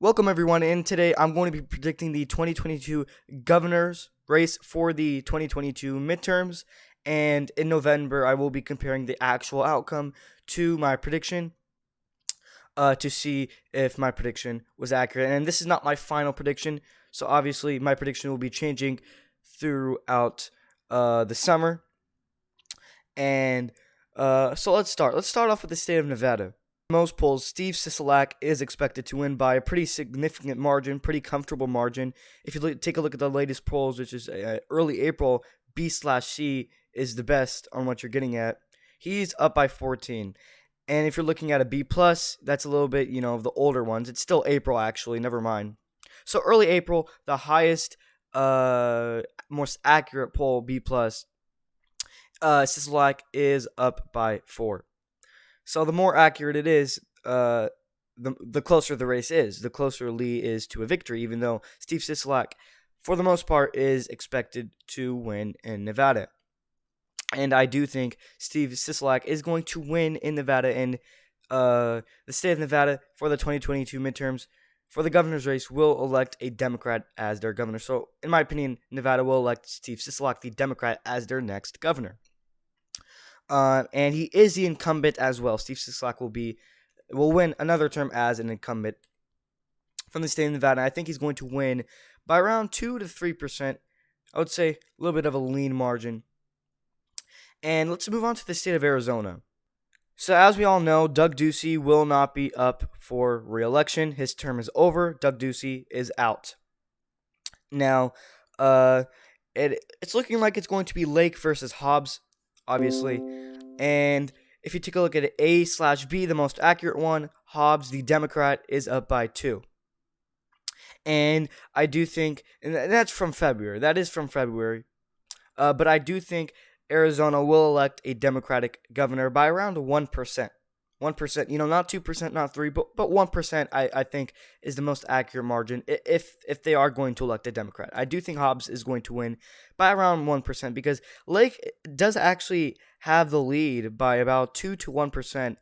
Welcome everyone, and today I'm going to be predicting the 2022 governor's race for the 2022 midterms, and in November I will be comparing the actual outcome to my prediction to see if my prediction was accurate. And this is not my final prediction, so obviously my prediction will be changing throughout the summer. And so let's start. Let's start off with the state of Nevada. Most polls, Steve Sisolak is expected to win by a pretty significant margin, pretty comfortable margin. If you take a look at the latest polls, which is early April, B/C is the best on what you're getting at. He's up by 14. And if you're looking at a B+, that's a little bit, of the older ones. It's still April, actually, never mind. So early April, the highest, most accurate poll, B+, Sisolak is up by 4. So the more accurate it is, the closer the race is, the closer Lee is to a victory, even though Steve Sisolak, for the most part, is expected to win in Nevada. And I do think Steve Sisolak is going to win in Nevada, and the state of Nevada for the 2022 midterms for the governor's race will elect a Democrat as their governor. So, in my opinion, Nevada will elect Steve Sisolak, the Democrat, as their next governor. And he is the incumbent as well. Steve Sisolak will win another term as an incumbent from the state of Nevada. I think he's going to win by around 2 to 3%. I would say a little bit of a lean margin. And let's move on to the state of Arizona. So as we all know, Doug Ducey will not be up for re-election. His term is over. Doug Ducey is out. Now, it's looking like it's going to be Lake versus Hobbs, obviously. And if you take a look at A/B, the most accurate one, Hobbs, the Democrat, is up by 2. And I do think, and that's from February. That is from February. But I do think Arizona will elect a Democratic governor by around 1%. 1%, not 2%, not 3%, but 1%, I think, is the most accurate margin if they are going to elect a Democrat. I do think Hobbs is going to win by around 1% because Lake does actually have the lead by about 2 to 1%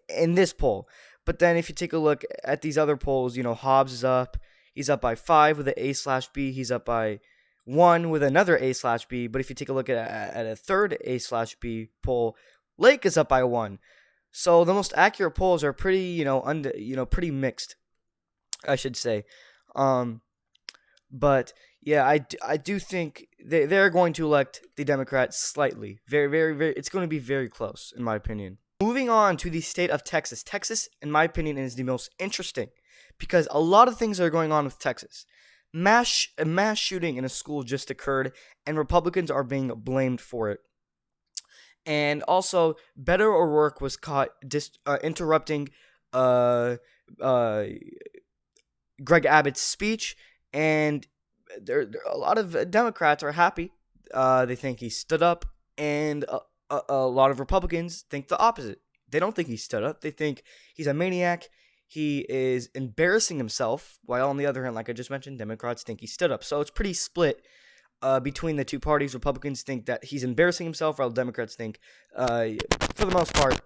in this poll. But then if you take a look at these other polls, Hobbs is up. He's up by 5 with an A/B. He's up by 1 with another A/B. But if you take a look at a third A/B poll, Lake is up by 1. So the most accurate polls are pretty, pretty mixed, I should say. But yeah, I do think they're going to elect the Democrats slightly. Very, very, very. It's going to be very close, in my opinion. Moving on to the state of Texas. Texas, in my opinion, is the most interesting because a lot of things are going on with Texas. A mass shooting in a school just occurred, and Republicans are being blamed for it. And also, Beto O'Rourke was caught interrupting Greg Abbott's speech, and a lot of Democrats are happy. They think he stood up, and a lot of Republicans think the opposite. They don't think he stood up. They think he's a maniac. He is embarrassing himself, while on the other hand, like I just mentioned, Democrats think he stood up. So it's pretty split between the two parties. Republicans think that he's embarrassing himself, while Democrats think, for the most part,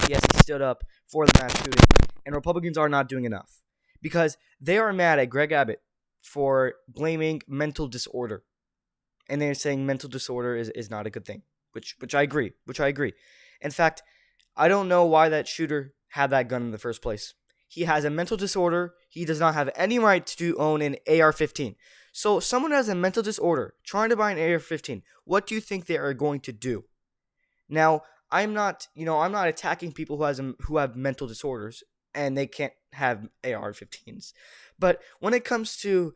yes, he stood up for the mass shooting. And Republicans are not doing enough because they are mad at Greg Abbott for blaming mental disorder. And they're saying mental disorder is not a good thing, which I agree. In fact, I don't know why that shooter had that gun in the first place. He has a mental disorder. He does not have any right to own an AR-15. So someone who has a mental disorder trying to buy an AR-15, what do you think they are going to do? Now, I'm not attacking people who have mental disorders and they can't have AR-15s. But when it comes to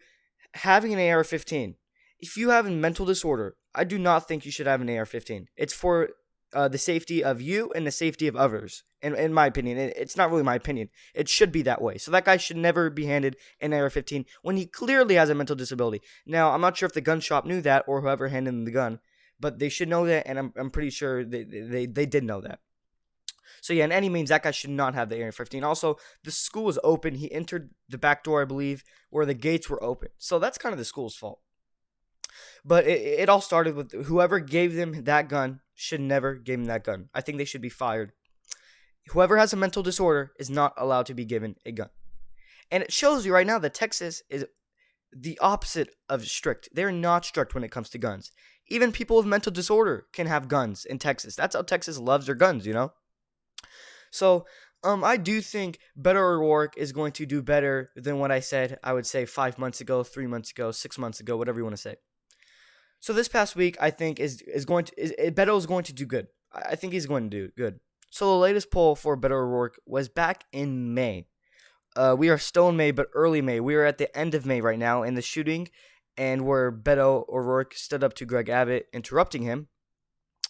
having an AR-15, if you have a mental disorder, I do not think you should have an AR-15. It's for the safety of you and the safety of others. In my opinion, it's not really my opinion. It should be that way. So that guy should never be handed an AR-15 when he clearly has a mental disability. Now, I'm not sure if the gun shop knew that or whoever handed him the gun, but they should know that, and I'm pretty sure they did know that. So yeah, in any means, that guy should not have the AR-15. Also, the school was open. He entered the back door, I believe, where the gates were open. So that's kind of the school's fault. But it all started with whoever gave them that gun should never give him that gun. I think they should be fired. Whoever has a mental disorder is not allowed to be given a gun. And it shows you right now that Texas is the opposite of strict. They're not strict when it comes to guns. Even people with mental disorder can have guns in Texas. That's how Texas loves their guns, you know? So, I do think Beto O'Rourke is going to do better than what I said, I would say 5 months ago, 3 months ago, 6 months ago, whatever you want to say. So this past week, I think Beto is going to do good. I think he's going to do good. So the latest poll for Beto O'Rourke was back in May. We are still in May, but early May. We are at the end of May right now in the shooting, and where Beto O'Rourke stood up to Greg Abbott, interrupting him.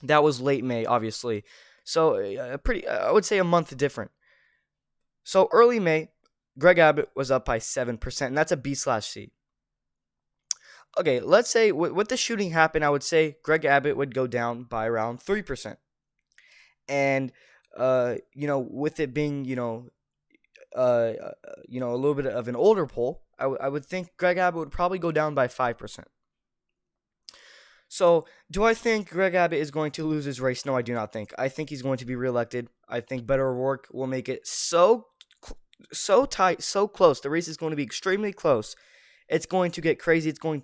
That was late May, obviously. So I would say a month different. So early May, Greg Abbott was up by 7%, and that's a B/C. Okay, let's say with the shooting happened, I would say Greg Abbott would go down by around 3%. And, with it being, a little bit of an older poll, I would think Greg Abbott would probably go down by 5%. So, do I think Greg Abbott is going to lose his race? No, I do not think. I think he's going to be reelected. I think Beto O'Rourke will make it so tight, so close. The race is going to be extremely close. It's going to get crazy. It's going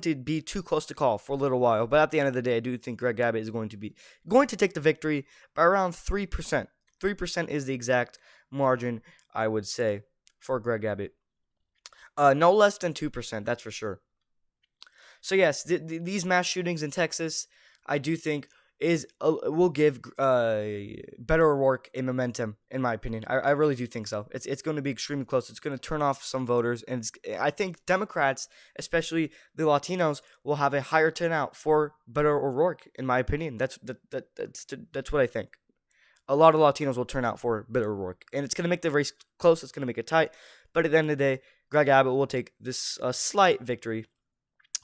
to be too close to call for a little while. But at the end of the day, I do think Greg Abbott is going to take the victory by around 3%. 3% is the exact margin, I would say, for Greg Abbott. No less than 2%, that's for sure. So yes, these mass shootings in Texas, I do think will give Beto O'Rourke a momentum, in my opinion. I really do think so. It's going to be extremely close. It's going to turn off some voters, and I think Democrats, especially the Latinos, will have a higher turnout for Beto O'Rourke, in my opinion. That's what I think. A lot of Latinos will turn out for Beto O'Rourke, and it's going to make the race close. It's going to make it tight, but at the end of the day, Greg Abbott will take this slight victory,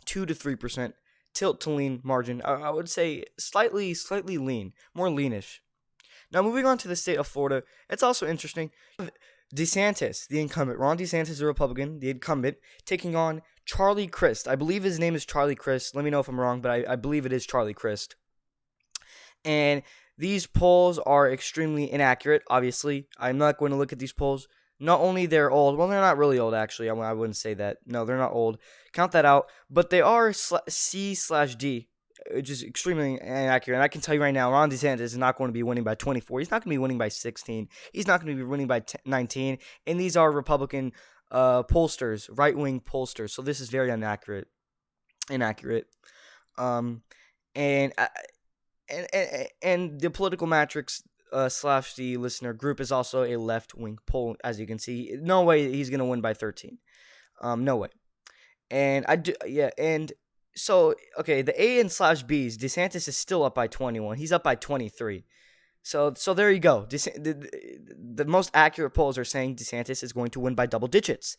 2 to 3%. Tilt to lean margin. I would say slightly lean, more leanish. Now moving on to the state of Florida, it's also interesting. DeSantis, the incumbent, Ron DeSantis, the Republican, the incumbent, taking on Charlie Crist. I believe his name is Charlie Crist. Let me know if I'm wrong, but I believe it is Charlie Crist. And these polls are extremely inaccurate, obviously. I'm not going to look at these polls. Not only they're old, well, they're not really old, actually. I wouldn't say that. No, they're not old. Count that out. But they are C/D, which is extremely inaccurate. And I can tell you right now, Ron DeSantis is not going to be winning by 24. He's not going to be winning by 16. He's not going to be winning by 19. And these are Republican pollsters, right-wing pollsters. So this is very inaccurate. And the political matrix / the listener group is also a left-wing poll, as you can see. No way he's going to win by 13. No way. And so, okay, the A and /Bs, DeSantis is still up by 21. He's up by 23. So there you go. The most accurate polls are saying DeSantis is going to win by double digits.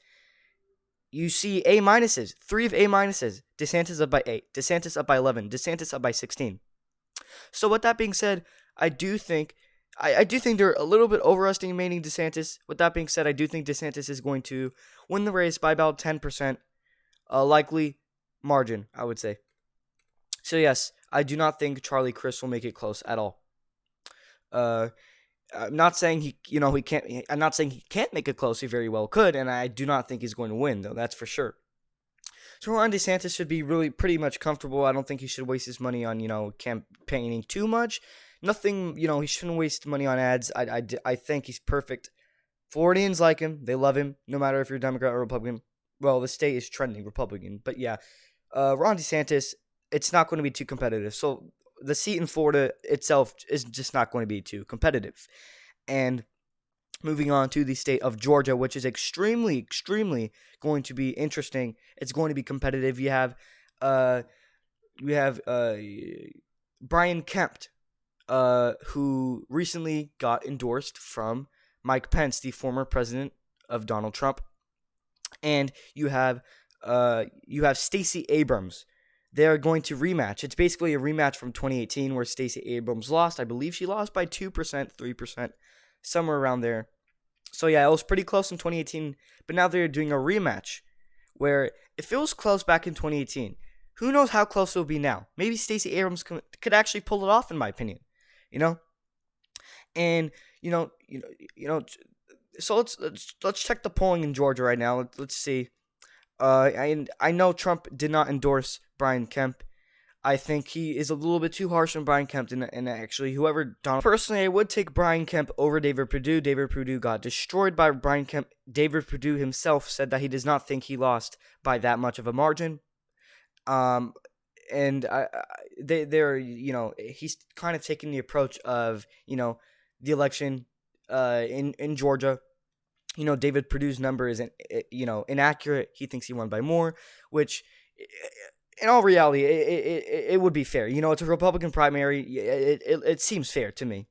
You see A minuses, 3 of A minuses. DeSantis up by 8. DeSantis up by 11. DeSantis up by 16. So with that being said, I do think they're a little bit overestimating DeSantis. With that being said, I do think DeSantis is going to win the race by about 10%, likely margin, I would say. So yes, I do not think Charlie Crist will make it close at all. I'm not saying he can't. I'm not saying he can't make it close. He very well could, and I do not think he's going to win, though. That's for sure. So Ron DeSantis should be really pretty much comfortable. I don't think he should waste his money on campaigning too much. Nothing, he shouldn't waste money on ads. I think he's perfect. Floridians like him. They love him, no matter if you're Democrat or Republican. Well, the state is trending Republican. But yeah, Ron DeSantis, it's not going to be too competitive. So the seat in Florida itself is just not going to be too competitive. And moving on to the state of Georgia, which is extremely going to be interesting. It's going to be competitive. We have Brian Kemp, who recently got endorsed from Mike Pence, the former president of Donald Trump, and you have Stacey Abrams. They're going to rematch. It's basically a rematch from 2018 where Stacey Abrams lost. I believe she lost by 2%, 3%, somewhere around there. So yeah, it was pretty close in 2018, but now they're doing a rematch where if it was close back in 2018, who knows how close it will be now? Maybe Stacey Abrams could actually pull it off, in my opinion. And So let's check the polling in Georgia right now. Let's see. I know Trump did not endorse Brian Kemp. I think he is a little bit too harsh on Brian Kemp, and actually, whoever Donald. Personally, I would take Brian Kemp over David Perdue. David Perdue got destroyed by Brian Kemp. David Perdue himself said that he does not think he lost by that much of a margin. Um, and they're he's kind of taking the approach of the election in Georgia. David Perdue's number is inaccurate. He thinks he won by more, which in all reality, it would be fair. It's a Republican primary. It seems fair to me.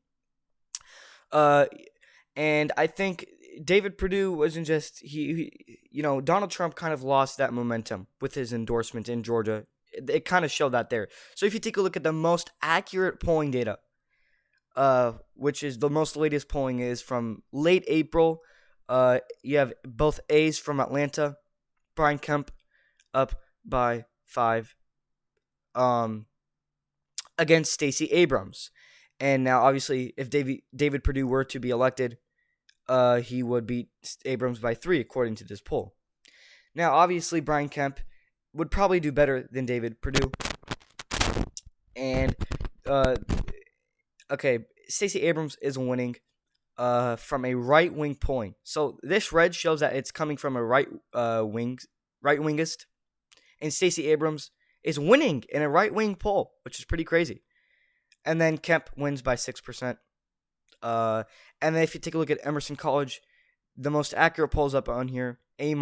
And I think David Perdue wasn't just Donald Trump kind of lost that momentum with his endorsement in Georgia. It kind of showed that there. So if you take a look at the most accurate polling data, which is the most latest polling is from late April. You have both A's from Atlanta. Brian Kemp up by 5 against Stacey Abrams. And now, obviously, if David Perdue were to be elected, he would beat Abrams by 3, according to this poll. Now, obviously, Brian Kemp would probably do better than David Perdue. And, Stacey Abrams is winning from a right-wing polling. So this red shows that it's coming from a right-wingist. And Stacey Abrams is winning in a right-wing poll, which is pretty crazy. And then Kemp wins by 6%. And then if you take a look at Emerson College, the most accurate polls up on here, A-.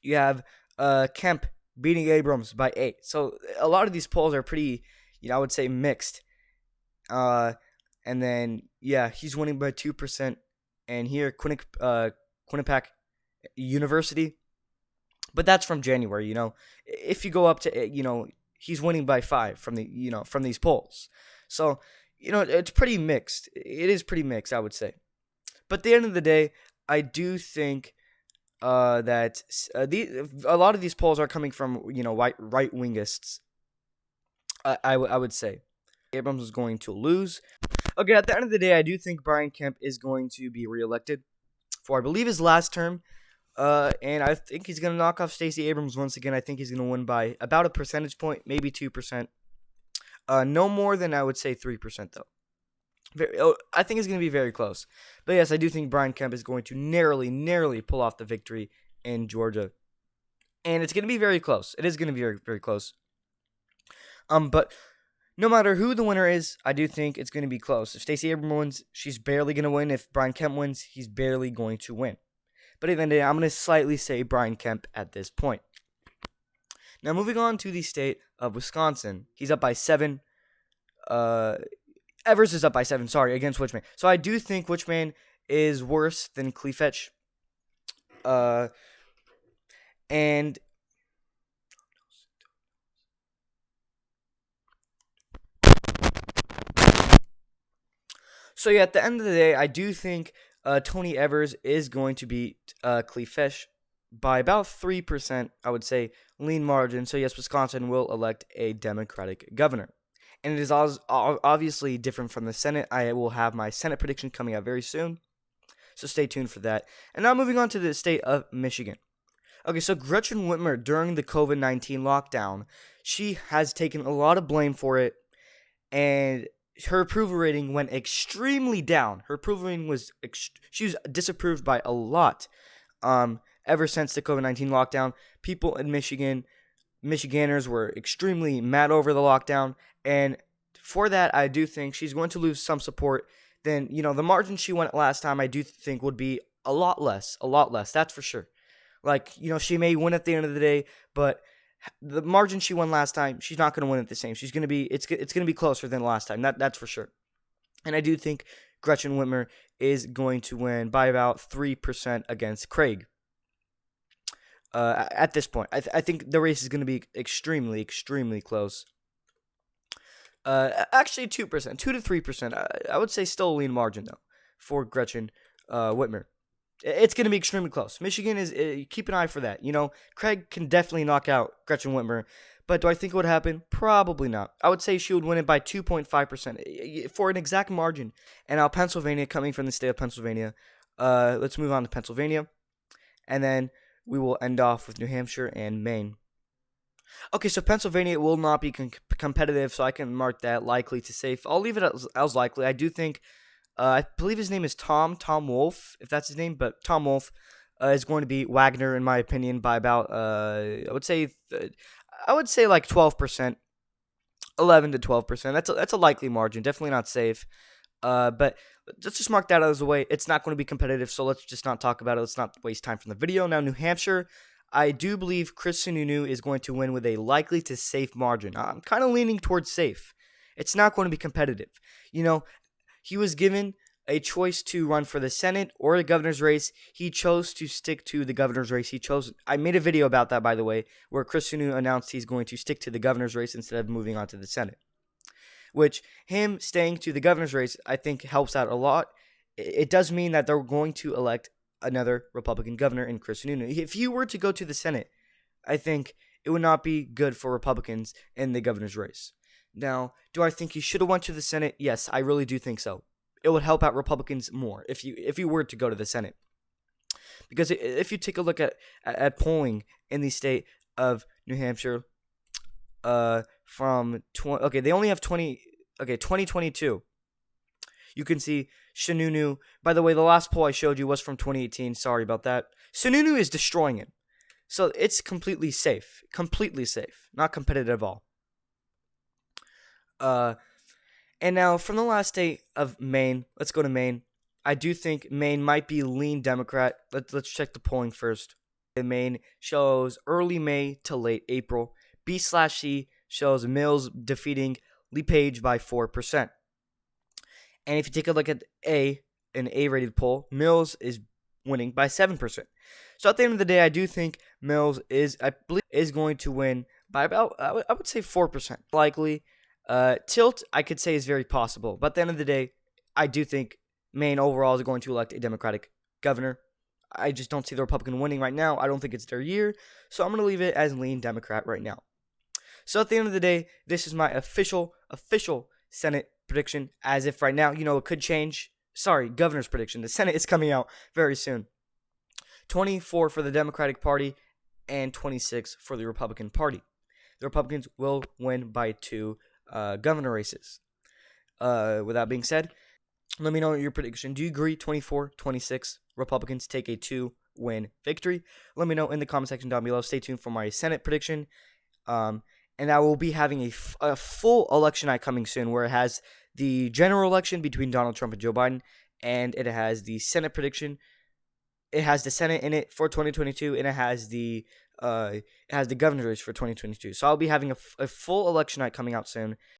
You have Kemp beating Abrams by 8. So a lot of these polls are pretty, I would say, mixed. And then, he's winning by 2%. And here, Quinnipiac University. But that's from January, If you go up to, he's winning by 5 from from these polls. So, it's pretty mixed. It is pretty mixed, I would say. But at the end of the day, I do think that a lot of these polls are coming from, right-wingists. I would say. Abrams is going to lose. Okay, at the end of the day, I do think Brian Kemp is going to be reelected for, I believe, his last term. And I think he's going to knock off Stacey Abrams once again. I think he's going to win by about a percentage point, maybe 2%. No more than, I would say, 3%, though. I think it's going to be very close. But yes, I do think Brian Kemp is going to narrowly pull off the victory in Georgia. And it's going to be very close. It is going to be very, very close. But no matter who the winner is, I do think it's going to be close. If Stacey Abrams wins, she's barely going to win. If Brian Kemp wins, he's barely going to win. But at the end of the day, I'm going to slightly say Brian Kemp at this point. Now, moving on to the state of Wisconsin. He's up by 7. Evers is up by 7, against Witchman. So I do think Witchman is worse than Clefetch. And so at the end of the day, I do think Tony Evers is going to beat Clefetch by about 3%, I would say, lean margin. So yes, Wisconsin will elect a Democratic governor. And it is obviously different from the Senate. I will have my Senate prediction coming out very soon. So stay tuned for that. And now moving on to the state of Michigan. Okay, so Gretchen Whitmer, during the COVID-19 lockdown, she has taken a lot of blame for it. And her approval rating went extremely down. Her approval rating was, she was disapproved by a lot. Ever since the COVID-19 lockdown, people in Michiganders were extremely mad over the lockdown. And for that, I do think she's going to lose some support. Then, the margin she won last time, I do think would be a lot less, that's for sure. Like, she may win at the end of the day, but the margin she won last time, she's not going to win it the same. She's going to be, it's going to be closer than last time. That's for sure. And I do think Gretchen Whitmer is going to win by about 3% against Craig. At this point, I think the race is going to be extremely close. Actually 2%, 2 to 3%. I would say still a lean margin though for Gretchen Whitmer. It's going to be extremely close. Michigan is keep an eye for that. Craig can definitely knock out Gretchen Whitmer, but do I think it would happen? Probably not. I would say she would win it by 2.5% for an exact margin. And now Pennsylvania, coming from the state of Pennsylvania, Let's move on to Pennsylvania, and then we will end off with New Hampshire and Maine. Okay, so Pennsylvania will not be competitive, so I can mark that likely to safe. I'll leave it as likely. I do think, I believe his name is Tom Wolf, if that's his name, but Tom Wolf is going to beat Wagner, in my opinion, by about, I would say like 12%, 11 to 12%. That's a likely margin. Definitely not safe. But let's just mark that as a way. It's not going to be competitive, so let's just not talk about it. Let's not waste time from the video. Now, New Hampshire, I do believe Chris Sununu is going to win with a likely to safe margin. I'm kind of leaning towards safe. It's not going to be competitive. You know, he was given a choice to run for the Senate or the governor's race. He chose to stick to the governor's race. I made a video about that, by the way, where Chris Sununu announced he's going to stick to the governor's race instead of moving on to the Senate. Which, him staying to the governor's race, I think helps out a lot. It does mean that they're going to elect another Republican governor in Chris Sununu. If he were to go to the Senate, I think it would not be good for Republicans in the governor's race. Now, do I think he should have went to the Senate? Yes, I really do think so. It would help out Republicans more if you were to go to the Senate. Because if you take a look at polling in the state of New Hampshire, they only have 2022. You can see Sununu. By the way, the last poll I showed you was from 2018. Sorry about that. Sununu is destroying him. So it's completely safe. Completely safe. Not competitive at all. And now from the last state of Maine, let's go to Maine. I do think Maine might be lean Democrat. Let's check the polling first. Maine shows early May to late April. B/C shows Mills defeating LePage by 4%. And if you take a look at an A-rated poll, Mills is winning by 7%. So at the end of the day, I do think Mills is going to win by about, I would say 4%. Likely. Tilt, I could say, is very possible. But at the end of the day, I do think Maine overall is going to elect a Democratic governor. I just don't see the Republican winning right now. I don't think it's their year. So I'm going to leave it as lean Democrat right now. So at the end of the day, this is my official Senate prediction. As if right now, it could change. Sorry, governor's prediction. The Senate is coming out very soon. 24 for the Democratic Party and 26 for the Republican Party. The Republicans will win by 2 governor races. With that being said, let me know your prediction. Do you agree 24-26 Republicans take a 2-win victory? Let me know in the comment section down below. Stay tuned for my Senate prediction. And I will be having a full election night coming soon, where it has the general election between Donald Trump and Joe Biden, and it has the Senate prediction. It has the Senate in it for 2022, and it has the governor's race for 2022. So I'll be having a full election night coming out soon.